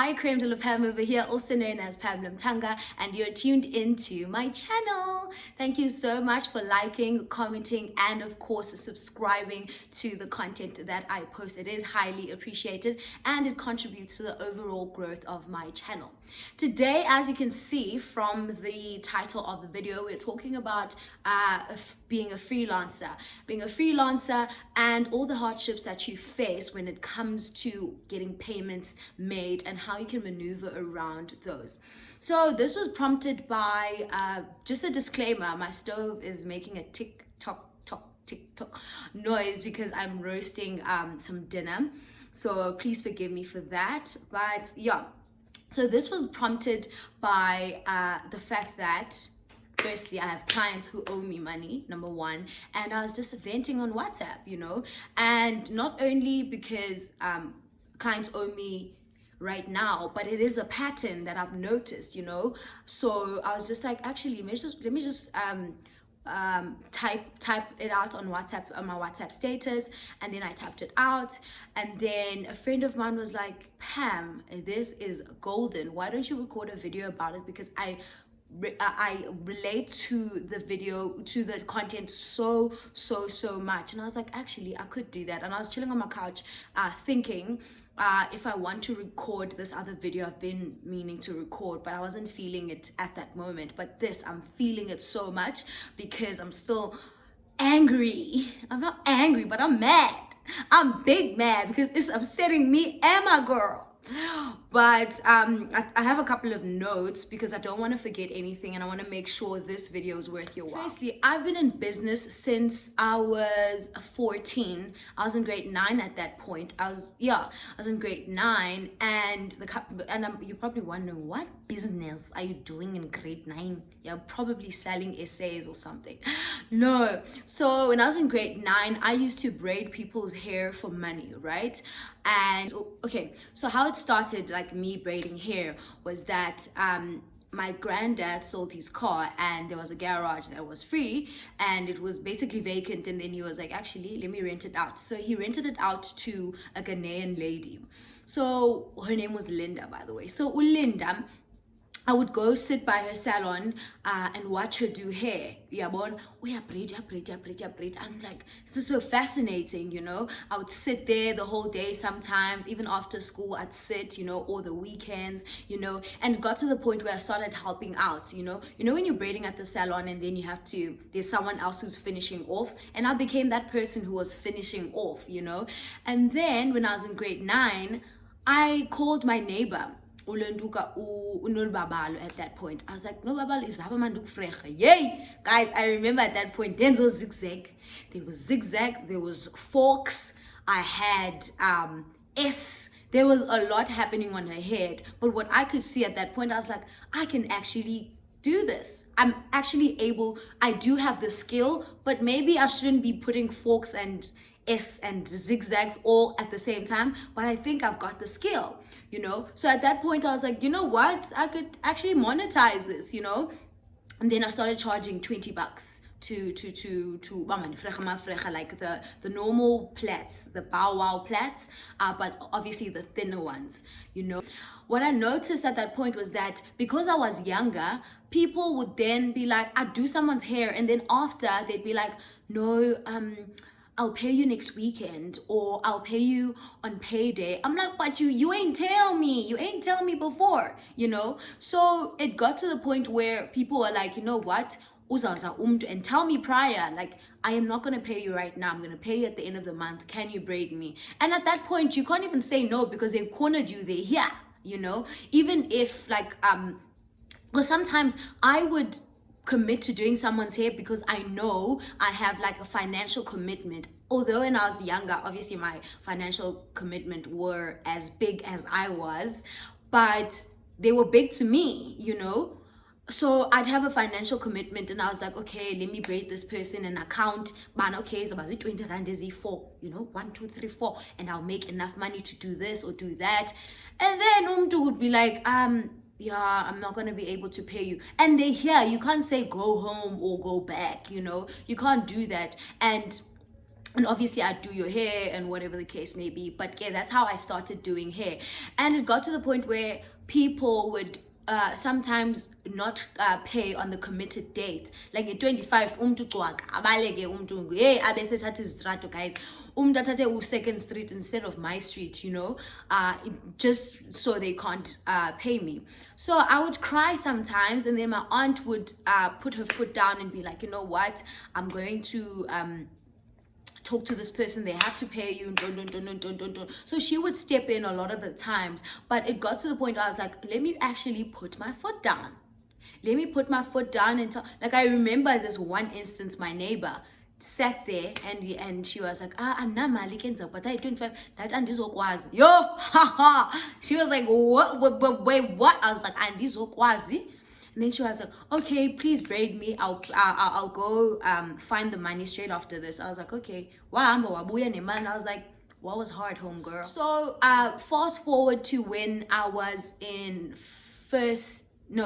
Hi, Creme de la Pam over here, also known as Pam Limtanga, and you're tuned into my channel. Thank you so much for liking, commenting, and of course subscribing to the content that I post. It is highly appreciated and it contributes to the overall growth of my channel. Today, as you can see from the title of the video, we're talking about being a freelancer and all the hardships that you face when it comes to getting payments made and how you can maneuver around those. So this was prompted by just a disclaimer. My stove is making a tick tock noise because I'm roasting some dinner, so please forgive me for that. But yeah, so this was prompted by the fact that firstly, I have clients who owe me money, number one, and I was just venting on WhatsApp, and not only because clients owe me right now, but it is a pattern that I've noticed, so I was just like, actually, let me just type it out on WhatsApp, on my WhatsApp status, and then I typed it out, and then a friend of mine was like, Pam, this is golden, why don't you record a video about it, because I relate to the video, to the content so much. And I was like, actually I could do that. And I was chilling on my couch thinking if I want to record this other video I've been meaning to record, but I wasn't feeling it at that moment. But this, I'm feeling it so much because I'm still angry. I'm not angry, but I'm mad. I'm big mad because it's upsetting me and my girl. But I have a couple of notes because I don't want to forget anything and I want to make sure this video is worth your while. Firstly, I've been in business since I was 14. I was in grade 9 at that point. I was in grade 9, and you probably wonder, what business are you doing in grade 9? You're probably selling essays or something. No. So when I was in grade 9, I used to braid people's hair for money, right? And okay, so how it started, like me braiding hair, was that my granddad sold his car and there was a garage that was free and it was basically vacant, and then he was like, actually, let me rent it out. So he rented it out to a Ghanaian lady. So her name was Linda, by the way. So Linda, I would go sit by her salon and watch her do hair. I'm like, this is so fascinating, I would sit there the whole day sometimes, even after school I'd sit, or the weekends, and it got to the point where I started helping out, when you're braiding at the salon and then there's someone else who's finishing off, and I became that person who was finishing off, and then when I was in grade 9, I called my neighbor at that point. I was like, no babalo is yay, guys. I remember at that point there was zigzag, there was forks, I had there was a lot happening on her head. But what I could see at that point, I was like, I can actually do this. I'm actually able, I do have the skill, but maybe I shouldn't be putting forks and zigzags all at the same time, but I think I've got the skill, so at that point I was like, you know what, I could actually monetize this, and then I started charging $20 to like the normal plaits, the bow wow plaits, but obviously the thinner ones. What I noticed at that point was that because I was younger, people would then be like, I'd do someone's hair, and then after they'd be like, no, I'll pay you next weekend, or I'll pay you on payday. I'm like, but you ain't tell me before, So it got to the point where people were like, you know what, and tell me prior, like, I am not gonna pay you right now, I'm gonna pay you at the end of the month, can you braid me? And at that point you can't even say no because they've cornered you there, even if like because sometimes I would commit to doing someone's hair because I know I have like a financial commitment. Although when I was younger, obviously my financial commitment were as big as I was, but they were big to me, So I'd have a financial commitment, and I was like, okay, let me braid this person an account. Man, okay, it's about 20 rand is 4, 1, 2, 3, 4, and I'll make enough money to do this or do that. And then Umtu would be like, yeah, I'm not gonna be able to pay you. And they you can't say go home or go back, you can't do that. And and obviously I'd do your hair and whatever the case may be. But yeah, that's how I started doing hair. And it got to the point where people would sometimes not pay on the committed date. Like at 25 abaleke hey abesethatha izitrato, guys, athathe Second Street instead of my street, you know, just so they can't pay me. So I would cry sometimes, and then my aunt would put her foot down and be like, you know what, I'm going to talk to this person, they have to pay you. So she would step in a lot of the times, but it got to the point where I was like, let me actually put my foot down. Let me put my foot down and like, I remember this one instance, my neighbor sat there and she was like, anamali kenza but I 25 that andizokwazi yo haha. She was like, what wait what? I was like, andizokwazi. And then she was like, okay, please braid me. I'll go find the money straight after this. I was like, okay. I was like, what was hard, homegirl? So fast forward to when I was in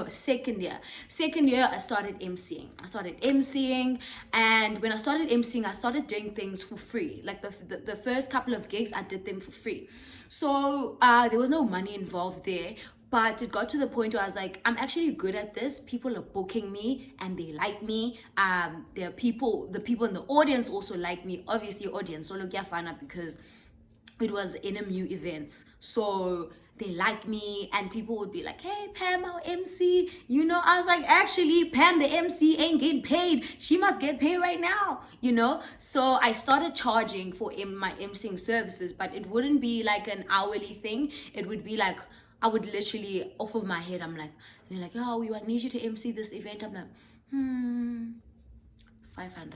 second year. I started emceeing. And when I started emceeing, I started doing things for free. Like the first couple of gigs, I did them for free. So there was no money involved there. But it got to the point where I was like, I'm actually good at this. People are booking me and they like me. The people in the audience also like me. Obviously, audience solo kiafana because it was NMU events. So they like me, and people would be like, hey, Pam, our MC. You know, I was like, actually, Pam, the MC, ain't getting paid. She must get paid right now, you know? So I started charging for my emceeing services, but it wouldn't be like an hourly thing. It would be like, I would literally, off of my head, I'm like, they're like, oh, we need you to MC this event. I'm like, 500.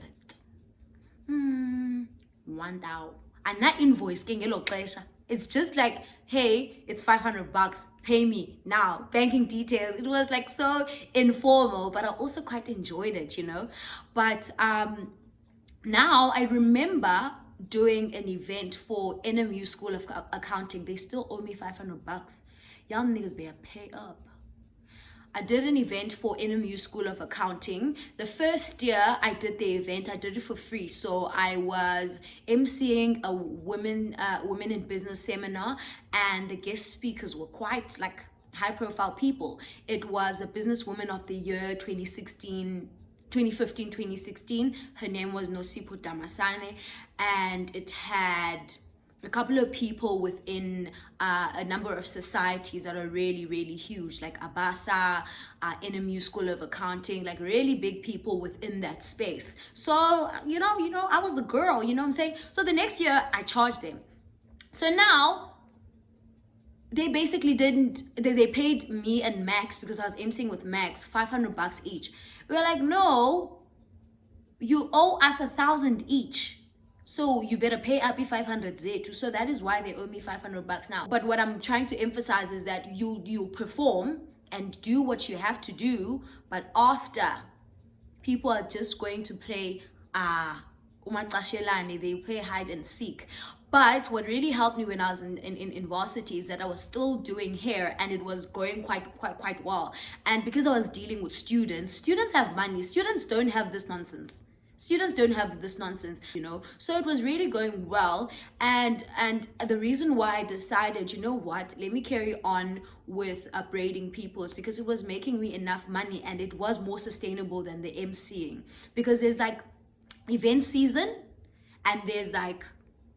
1,000. And that invoice, it's just like, hey, it's $500, pay me now, banking details. It was like so informal, but I also quite enjoyed it, you know. But now I remember doing an event for NMU School of Accounting. They still owe me $500. Y'all niggas better pay up. I did an event for NMU School of Accounting. The first year I did the event, I did it for free. So I was emceeing a women in business seminar, and the guest speakers were quite like high profile people. It was the Businesswoman of the Year 2015-2016. Her name was Nosipho Damasane, and it had a couple of people within a number of societies that are really, really huge, like Abasa, NMU School of Accounting, like really big people within that space. So, you know, I was the girl, you know what I'm saying? So the next year I charged them. So now they basically they paid me and Max, because I was emceeing with Max, $500 each. We were like, no, you owe us 1,000 each. So you better pay Appy 500 zetu. So that is why they owe me $500 now. But what I'm trying to emphasize is that you perform and do what you have to do, but after, people are just going to play they play hide and seek. But what really helped me when I was in varsity is that I was still doing hair, and it was going quite well. And because I was dealing with students have money. Students don't have this nonsense. You know. So it was really going well, and the reason why I decided, you know what, let me carry on with upbraiding people is because it was making me enough money, and it was more sustainable than the emceeing, because there's like event season and there's like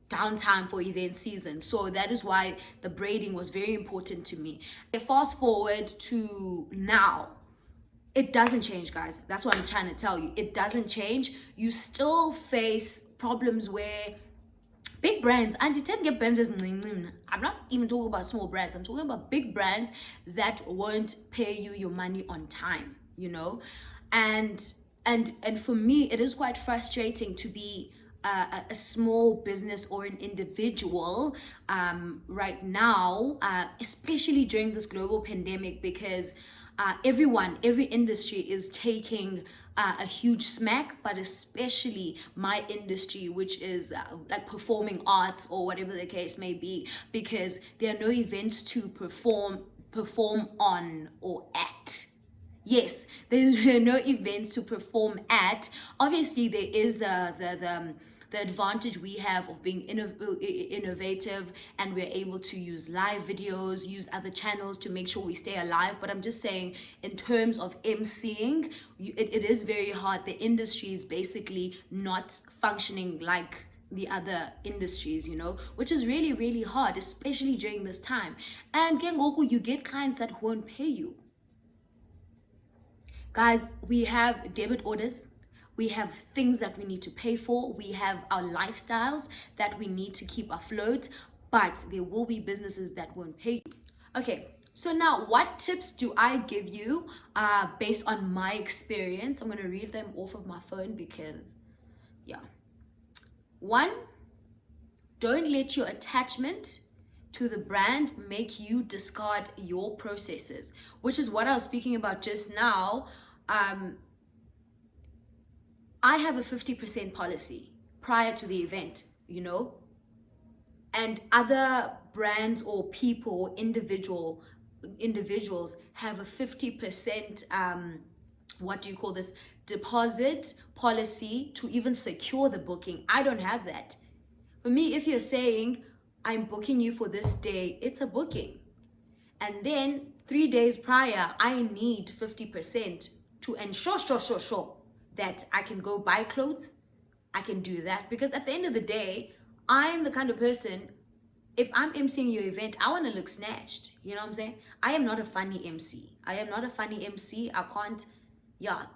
downtime for event season. So that is why the braiding was very important to me. Fast forward to now, it doesn't change, guys. That's what I'm trying to tell you. It doesn't change. You still face problems where big brands, and you tend to get brands. I'm not even talking about small brands. I'm talking about big brands that won't pay you your money on time, you know. And for me, it is quite frustrating to be a small business or an individual right now, especially during this global pandemic, because every industry is taking a huge smack, but especially my industry, which is like performing arts or whatever the case may be, because there are no events to perform on or at. Yes, there are no events to perform at. Obviously, there is the the advantage we have of being innovative, and we're able to use live videos, use other channels to make sure we stay alive. But I'm just saying, in terms of emceeing, it is very hard. The industry is basically not functioning like the other industries, you know, which is really, really hard, especially during this time. And you get clients that won't pay you. Guys, we have debit orders, we have things that we need to pay for, we have our lifestyles that we need to keep afloat, but there will be businesses that won't pay you. Okay, so now what tips do I give you based on my experience? I'm going to read them off of my phone because, yeah. 1, don't let your attachment to the brand make you discard your processes, which is what I was speaking about just now. I have a 50% policy prior to the event, you know, and other brands or people, individuals have a 50% what do you call this, deposit policy to even secure the booking. I don't have that. For me, if you're saying I'm booking you for this day, it's a booking, and then 3 days prior I need 50% to ensure that I can go buy clothes. I can do that, because at the end of the day, I'm the kind of person, if I'm emceeing your event, I want to look snatched. You know what I'm saying? I am not a funny MC. I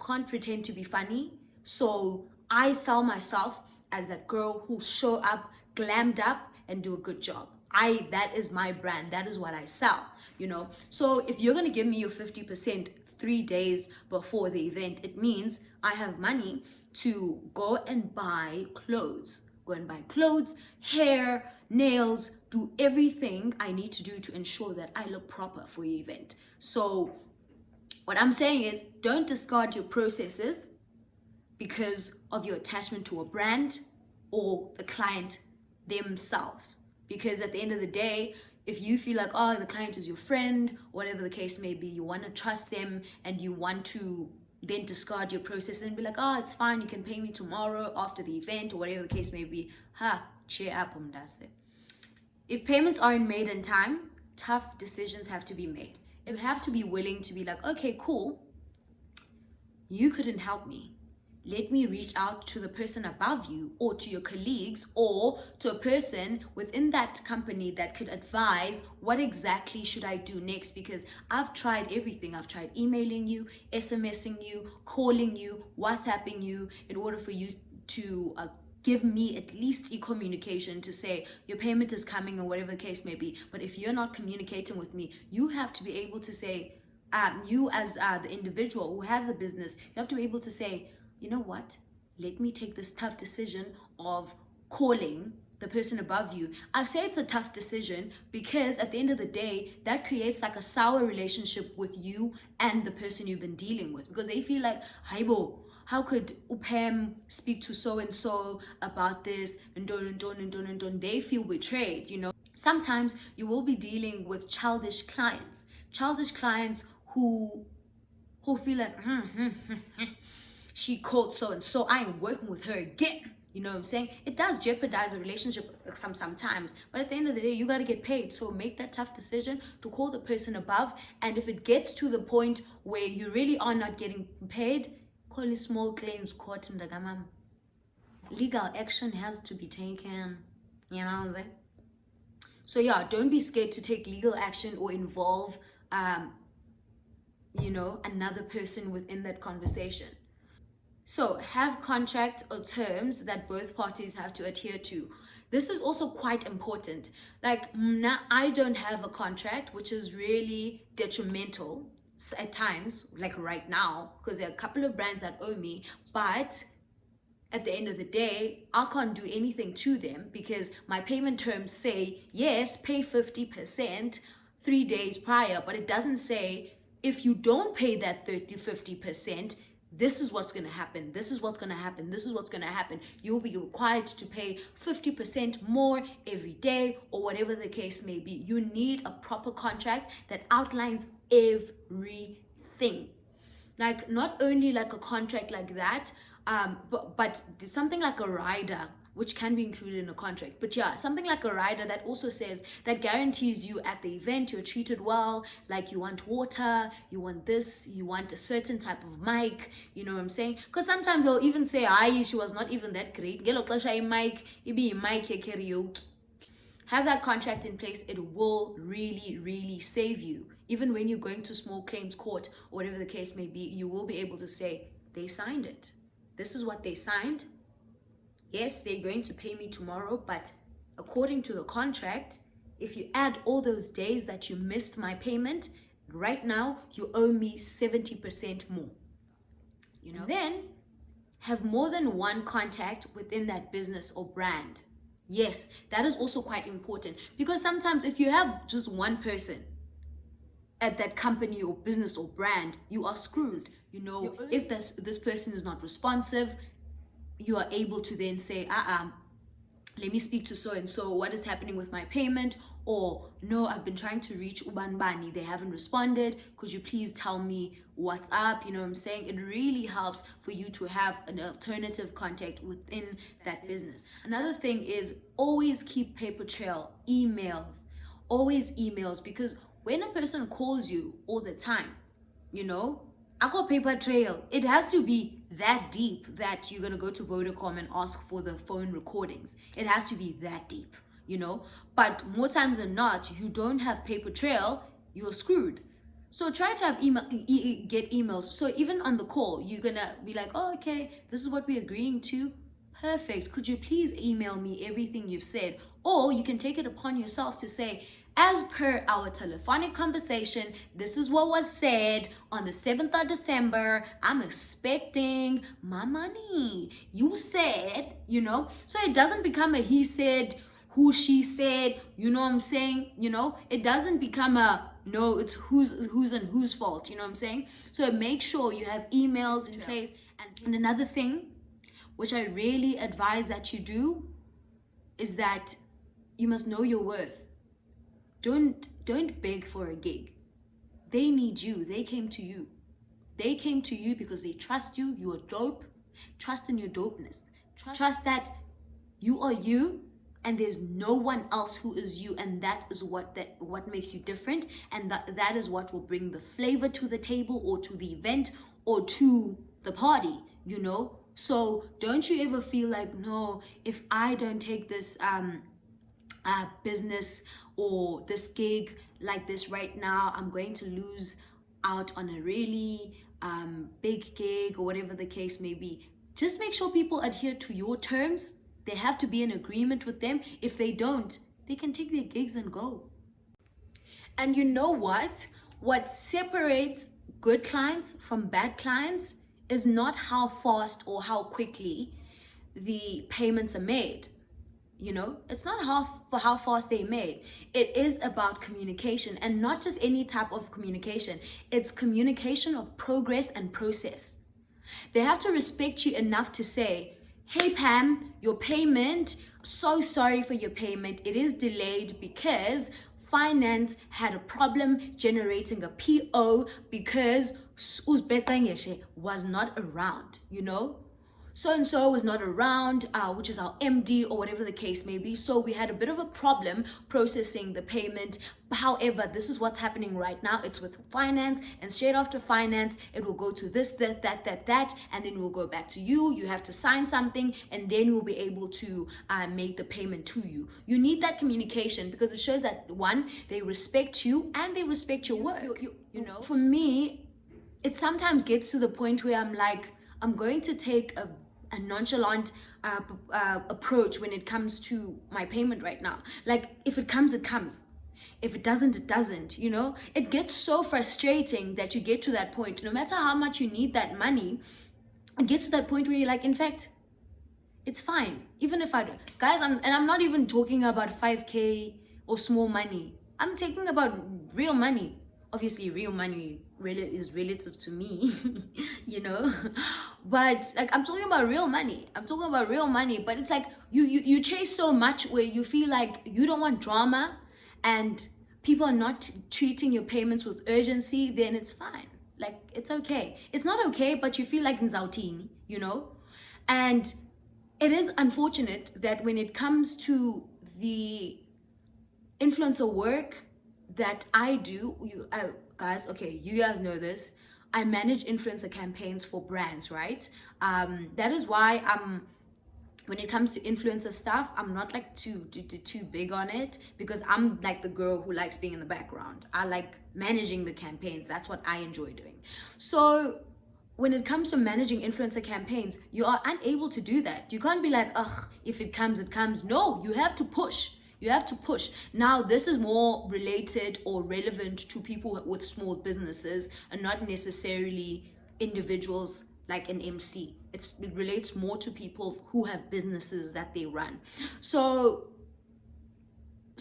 can't pretend to be funny. So I sell myself as that girl who'll show up glammed up and do a good job. That is my brand. That is what I sell, you know. So if you're going to give me your 50% 3 days before the event, it means I have money to go and buy clothes. Hair, nails, do everything I need to do to ensure that I look proper for your event. So what I'm saying is, don't discard your processes because of your attachment to a brand or the client themselves. Because at the end of the day, if you feel like, oh, the client is your friend, whatever the case may be, you want to trust them and you want to then discard your process and be like, oh, it's fine, you can pay me tomorrow after the event or whatever the case may be. Cheer up, umdase. If payments aren't made in time, tough decisions have to be made. You have to be willing to be like, okay, cool, you couldn't help me. Let me reach out to the person above you or to your colleagues or to a person within that company that could advise what exactly should I do next, because I've tried everything. I've tried emailing you, SMSing you, calling you, WhatsApping you in order for you to give me at least a communication to say your payment is coming or whatever the case may be. But if you're not communicating with me, you have to be able to say, you as the individual who has the business, you have to be able to say, you know what, let me take this tough decision of calling the person above you. I say it's a tough decision because at the end of the day, that creates like a sour relationship with you and the person you've been dealing with, because they feel like, Haibo, how could Upam speak to so-and-so about this, and don't. They feel betrayed, you know. Sometimes you will be dealing with childish clients who feel like, she called so-and-so, I ain't working with her again. You know what I'm saying? It does jeopardize a relationship sometimes. But at the end of the day, you got to get paid. So make that tough decision to call the person above. And if it gets to the point where you really are not getting paid, call a small claims court in the gamam. Legal action has to be taken. You know what I'm saying? So yeah, don't be scared to take legal action or involve, another person within that conversation. So have contract or terms that both parties have to adhere to. This is also quite important. Like now, I don't have a contract, which is really detrimental at times, like right now, because there are a couple of brands that owe me, but at the end of the day, I can't do anything to them because my payment terms say, yes, pay 50% 3 days prior, but it doesn't say if you don't pay that 50%, this is what's going to happen. This is what's going to happen. This is what's going to happen. You'll be required to pay 50% more every day or whatever the case may be. You need a proper contract that outlines everything. Like not only like a contract like that, but something like a rider which can be included in a contract. But yeah, something like a rider that also says, that guarantees you at the event you're treated well, like you want water, you want this, you want a certain type of mic, you know what I'm saying? Because sometimes they'll even say, she was not even that great. Mic, karaoke. Have that contract in place. It will really, really save you. Even when you're going to small claims court or whatever the case may be, you will be able to say, they signed it. This is what they signed. Yes, they're going to pay me tomorrow, but according to the contract, if you add all those days that you missed my payment, right now you owe me 70% more. You know, then have more than one contact within that business or brand. Yes, that is also quite important, because sometimes if you have just one person at that company or business or brand, you are screwed. You know, if this person is not responsive, you are able to then say, let me speak to so and so, what is happening with my payment? Or no, I've been trying to reach Ubanbani, they haven't responded, could you please tell me what's up? You know what I'm saying? It really helps for you to have an alternative contact within that business. Another thing is always keep paper trail, always emails, because when a person calls you all the time, you know, I got paper trail. It has to be that deep that you're gonna go to Vodacom and ask for the phone recordings. It has to be that deep, you know. But more times than not, you don't have paper trail, you're screwed. So try to have get emails. So even on the call, you're gonna be like, oh, okay, this is what we're agreeing to. Perfect. Could you please email me everything you've said? Or you can take it upon yourself to say, as per our telephonic conversation, this is what was said on the 7th of December. I'm expecting my money. You said, you know, so it doesn't become a he said, who she said, you know what I'm saying? You know, it doesn't become a no, it's who's and whose fault, you know what I'm saying? So make sure you have emails in place. And another thing, which I really advise that you do, is that you must know your worth. Don't beg for a gig. They need you. They came to you. They came to you because they trust you. You are dope. Trust in your dopeness. Trust that you are you and there's no one else who is you, and that is what makes you different, and that is what will bring the flavor to the table or to the event or to the party, you know? So don't you ever feel like, no, if I don't take this business or this gig like this right now, I'm going to lose out on a really big gig or whatever the case may be. Just make sure people adhere to your terms. They have to be in agreement with them. If they don't, they can take their gigs and go. And you know what? What separates good clients from bad clients is not how fast or how quickly the payments are made. You know, it's not how fast they're made. It is about communication, and not just any type of communication. It's communication of progress and process. They have to respect you enough to say, hey Pam, your payment, so sorry for your payment. It is delayed because finance had a problem generating a PO because Uzbekanyeshe was not around, you know? So-and-so was not around, which is our MD or whatever the case may be. So we had a bit of a problem processing the payment. However, this is what's happening right now. It's with finance, and straight after finance, it will go to this, that, and then we'll go back to you. You have to sign something, and then we'll be able to make the payment to you. You need that communication because it shows that, one, they respect you and they respect your work. You know, for me, it sometimes gets to the point where I'm like, I'm going to take a nonchalant approach when it comes to my payment right now. Like, if it comes, it comes. If it doesn't, it doesn't, you know? It gets so frustrating that you get to that point. No matter how much you need that money, it gets to that point where you're like, in fact, it's fine. Even if I do. Guys, I'm not even talking about 5K or small money. I'm talking about real money. Obviously, real money really is relative to me, you know, but like I'm talking about real money. But it's like you chase so much where you feel like you don't want drama, and people are not treating your payments with urgency. Then it's fine. Like, it's okay. It's not okay, but you feel like nzautini, you know, and it is unfortunate that when it comes to the influencer work that I do, guys, okay, you guys know this. I manage influencer campaigns for brands, right? That is why when it comes to influencer stuff, I'm not like too big on it, because I'm like the girl who likes being in the background. I like managing the campaigns. That's what I enjoy doing. So when it comes to managing influencer campaigns, you are unable to do that. You can't be like, ugh, if it comes, it comes. No, you have to push. You have to push. Now, this is more related or relevant to people with small businesses and not necessarily individuals like an MC. It relates more to people who have businesses that they run. So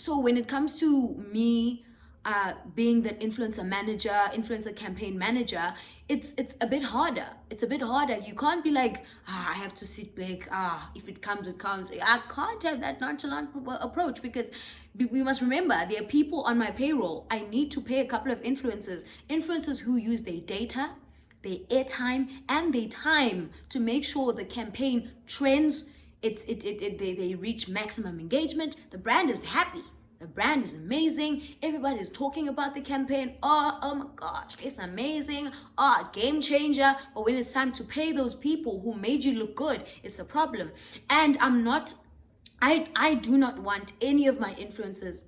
when it comes to me being the influencer manager, influencer campaign manager, it's a bit harder. It's a bit harder. You can't be like, I have to sit back. If it comes, it comes. I can't have that nonchalant approach, because we must remember there are people on my payroll. I need to pay a couple of influencers who use their data, their airtime, and their time to make sure the campaign trends. They reach maximum engagement. The brand is happy. The brand is amazing. Everybody is talking about the campaign. Oh my gosh, it's amazing. Game changer. But when it's time to pay those people who made you look good, it's a problem. And I do not want any of my influencers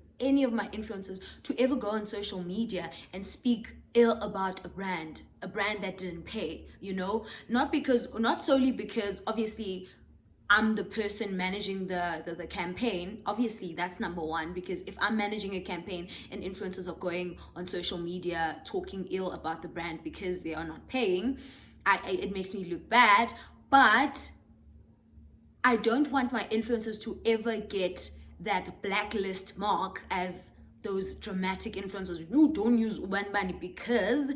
to ever go on social media and speak ill about a brand that didn't pay, not solely because obviously I'm the person managing the campaign. Obviously, that's number one, because if I'm managing a campaign and influencers are going on social media talking ill about the brand because they are not paying, it makes me look bad. But I don't want my influencers to ever get that blacklist mark as those dramatic influencers. You don't use Ubanbani because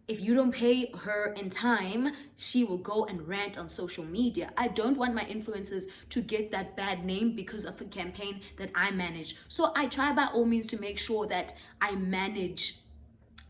if you don't pay her in time, she will go and rant on social media. I don't want my influencers to get that bad name because of a campaign that I manage. So I try by all means to make sure that I manage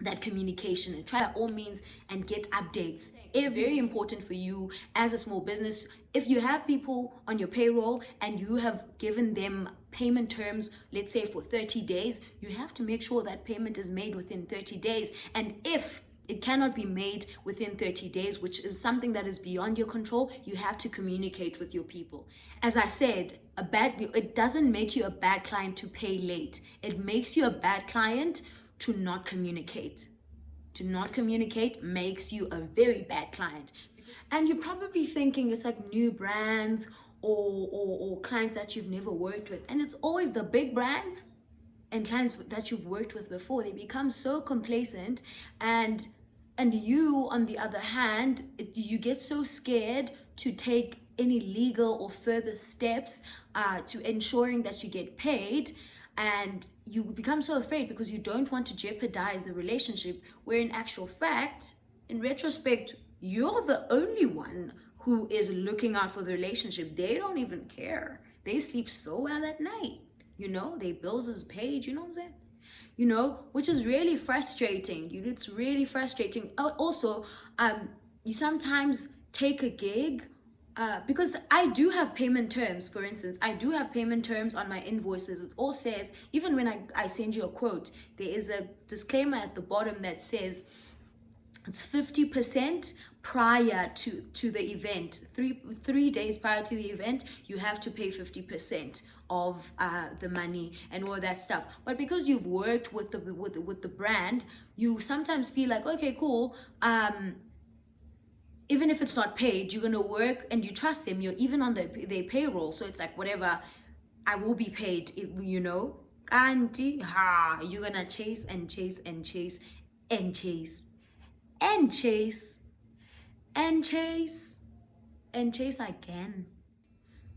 that communication and try by all means and get updates. It's very important for you as a small business. If you have people on your payroll and you have given them payment terms, let's say for 30 days, you have to make sure that payment is made within 30 days. And if it cannot be made within 30 days, which is something that is beyond your control, you have to communicate with your people. As I said, it doesn't make you a bad client to pay late. It makes you a bad client to not communicate. To not communicate makes you a very bad client. And you're probably thinking it's like new brands or clients that you've never worked with. And it's always the big brands and clients that you've worked with before. They become so complacent, and you, on the other hand, you get so scared to take any legal or further steps to ensuring that you get paid, and you become so afraid because you don't want to jeopardize the relationship, where in actual fact, in retrospect, you're the only one who is looking out for the relationship. They don't even care. They sleep so well at night. Their bills is paid, you know what I'm saying? Which is really frustrating. It's really frustrating. Also, you sometimes take a gig because I do have payment terms. For instance, I do have payment terms on my invoices. It all says, even when I send you a quote, there is a disclaimer at the bottom that says it's 50% prior to the event. Three days prior to the event, you have to pay 50% of the money and all that stuff. But because you've worked with the brand, you sometimes feel like, okay, cool, even if it's not paid, you're gonna work and you trust them. You're even on their payroll, so it's like, whatever, I will be paid. Auntie, you're gonna chase and chase and chase and chase and chase and chase and chase again.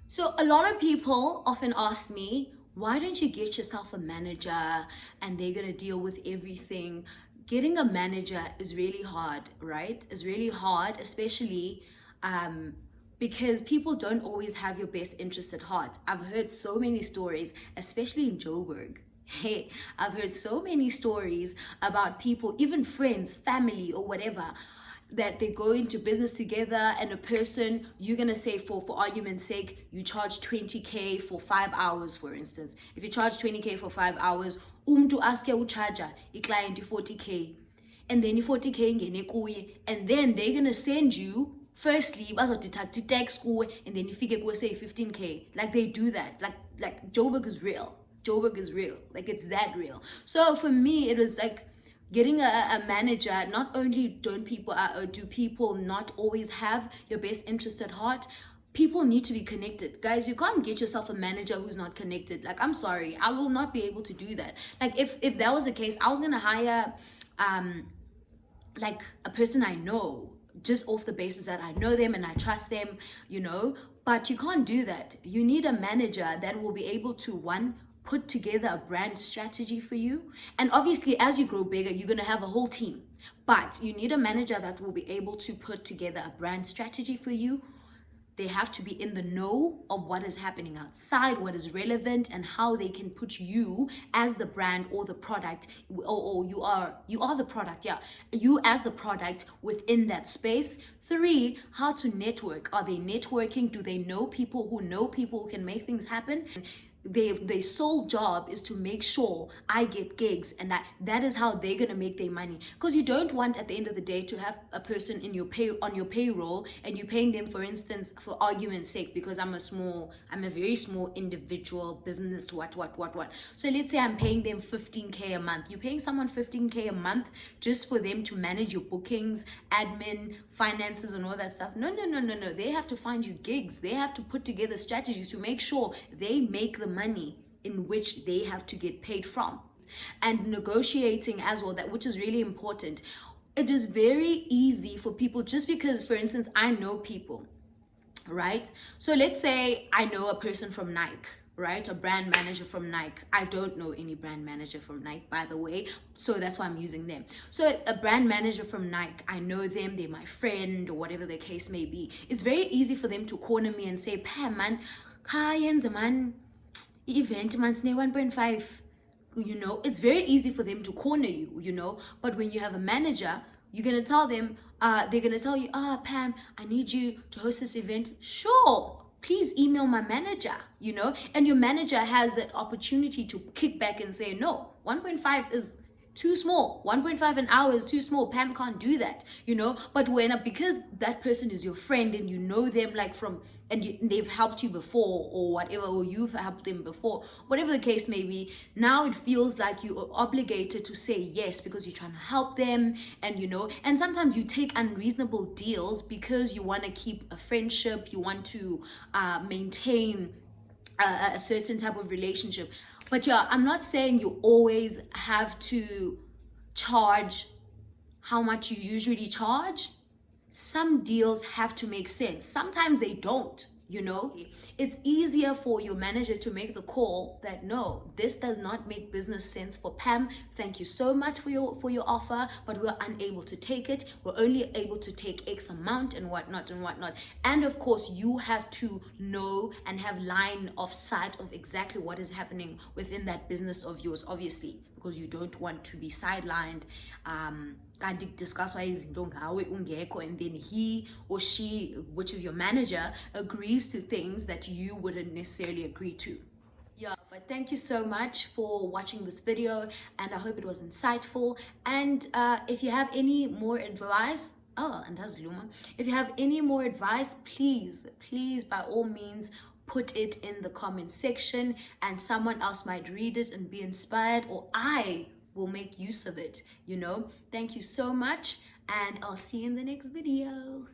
So a lot of people often ask me, why don't you get yourself a manager and they're gonna deal with everything? Getting a manager is really hard, right? It's really hard, especially because people don't always have your best interests at heart. I've heard so many stories, especially in Joburg. Hey, I've heard so many stories about people, even friends, family, or whatever. that they go into business together, and a person, you're gonna say, for argument's sake, you charge 20k for 5 hours, for instance. If you charge 20k for 5 hours, umntu aske ucharger client 40k, and then 40k ingene kuye, and then they're gonna send you, firstly bazodeduct tax kuwe, and then ifike kuwe say 15k. Like, they do that. Like Joburg is real. Joburg is real. Like, it's that real. So for me, it was like getting a manager. Not only do people not always have your best interest at heart, people need to be connected. Guys, you can't get yourself a manager who's not connected. Like, I'm sorry, I will not be able to do that. Like, if that was the case, I was gonna hire like a person I know, just off the basis that I know them and I trust them, you know. But you can't do that. You need a manager that will be able to, one, put together a brand strategy for you. And obviously, as you grow bigger, you're going to have a whole team. But you need a manager that will be able to put together a brand strategy for you. They have to be in the know of what is happening outside, what is relevant, and how they can put you as the brand or the product, or you are the product, yeah. You as the product within that space. 3, how to network. Are they networking? Do they know people who can make things happen? Their sole job is to make sure I get gigs, and that is how they're gonna make their money. Because you don't want, at the end of the day, to have a person on your payroll, and you're paying them, for instance, for argument's sake, because I'm a very small individual business, what. So let's say I'm paying them 15k a month. You're paying someone 15k a month just for them to manage your bookings, admin, finances, and all that stuff. No. They have to find you gigs. They have to put together strategies to make sure they make the money in which they have to get paid from. And negotiating as well, that which is really important. It is very easy for people, just because, for instance, I know people, right? So let's say I know a person from Nike, right? A brand manager from Nike. I don't know any brand manager from Nike, by the way, so that's why I'm using them. So a brand manager from Nike, I know them, they're my friend, or whatever the case may be. It's very easy for them to corner me and say, Pam, man, event man, 1.5. You know, it's very easy for them to corner you, you know. But when you have a manager, you're gonna tell them, they're gonna tell you, Pam, I need you to host this event. Sure, please email my manager, you know. And your manager has that opportunity to kick back and say, no, 1.5 is too small. 1.5 an hour is too small. Pam can't do that, you know. But because that person is your friend and you know them, like from, and they've helped you before, or whatever, or you've helped them before, whatever the case may be, now it feels like you are obligated to say yes, because you're trying to help them. And you know, and sometimes you take unreasonable deals because you want to keep a friendship, you want to maintain a certain type of relationship. But yeah, I'm not saying you always have to charge how much you usually charge. Some deals have to make sense. Sometimes they don't, you know. It's easier for your manager to make the call that, no, this does not make business sense for Pam. Thank you so much for your offer, but we're unable to take it. We're only able to take X amount and whatnot. And of course, you have to know and have line of sight of exactly what is happening within that business of yours, obviously, because you don't want to be sidelined. And then he or she, which is your manager, agrees to things that you wouldn't necessarily agree to. Yeah, but thank you so much for watching this video, and I hope it was insightful. And if you have any more advice, if you have any more advice, please by all means put it in the comment section, and someone else might read it and be inspired, or I will make use of it, you know. Thank you so much, and I'll see you in the next video.